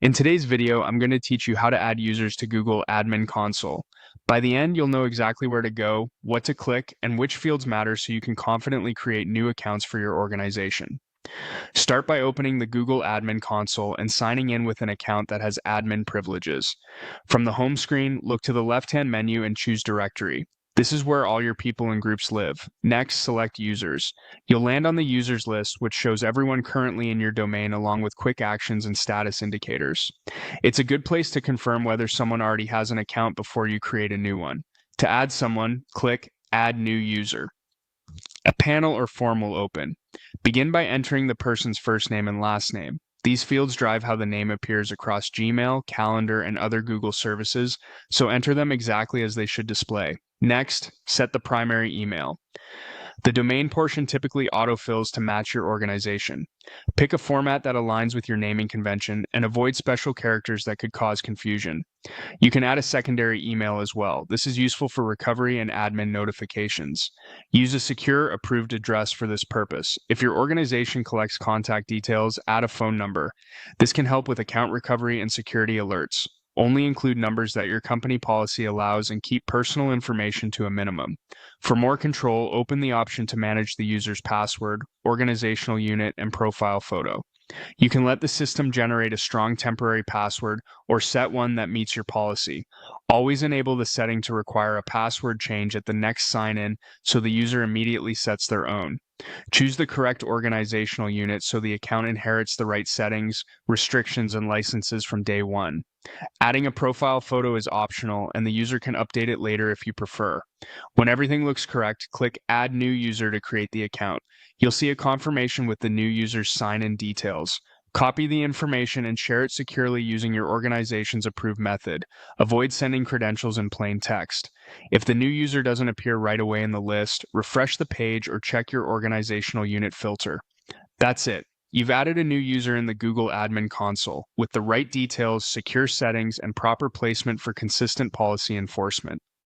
In today's video, I'm going to teach you how to add users to Google Admin Console. By the end, you'll know exactly where to go, what to click, and which fields matter so you can confidently create new accounts for your organization. Start by opening the Google Admin Console and signing in with an account that has admin privileges. From the home screen, look to the left-hand menu and choose Directory. This is where all your people and groups live. Next, select Users. You'll land on the users list, which shows everyone currently in your domain along with quick actions and status indicators. It's a good place to confirm whether someone already has an account before you create a new one. To add someone, click Add New User. A panel or form will open. Begin by entering the person's first name and last name. These fields drive how the name appears across Gmail, Calendar, and other Google services, so enter them exactly as they should display. Next, set the primary email. The domain portion typically autofills to match your organization. Pick a format that aligns with your naming convention and avoid special characters that could cause confusion. You can add a secondary email as well. This is useful for recovery and admin notifications. Use a secure, approved address for this purpose. If your organization collects contact details, add a phone number. This can help with account recovery and security alerts. Only include numbers that your company policy allows and keep personal information to a minimum. For more control, open the option to manage the user's password, organizational unit, and profile photo. You can let the system generate a strong temporary password or set one that meets your policy. Always enable the setting to require a password change at the next sign-in so the user immediately sets their own. Choose the correct organizational unit so the account inherits the right settings, restrictions, and licenses from day one. Adding a profile photo is optional, and the user can update it later if you prefer. When everything looks correct, click Add New User to create the account. You'll see a confirmation with the new user's sign-in details. Copy the information and share it securely using your organization's approved method. Avoid sending credentials in plain text. If the new user doesn't appear right away in the list, refresh the page or check your organizational unit filter. That's it. You've added a new user in the Google Admin Console with the right details, secure settings, and proper placement for consistent policy enforcement.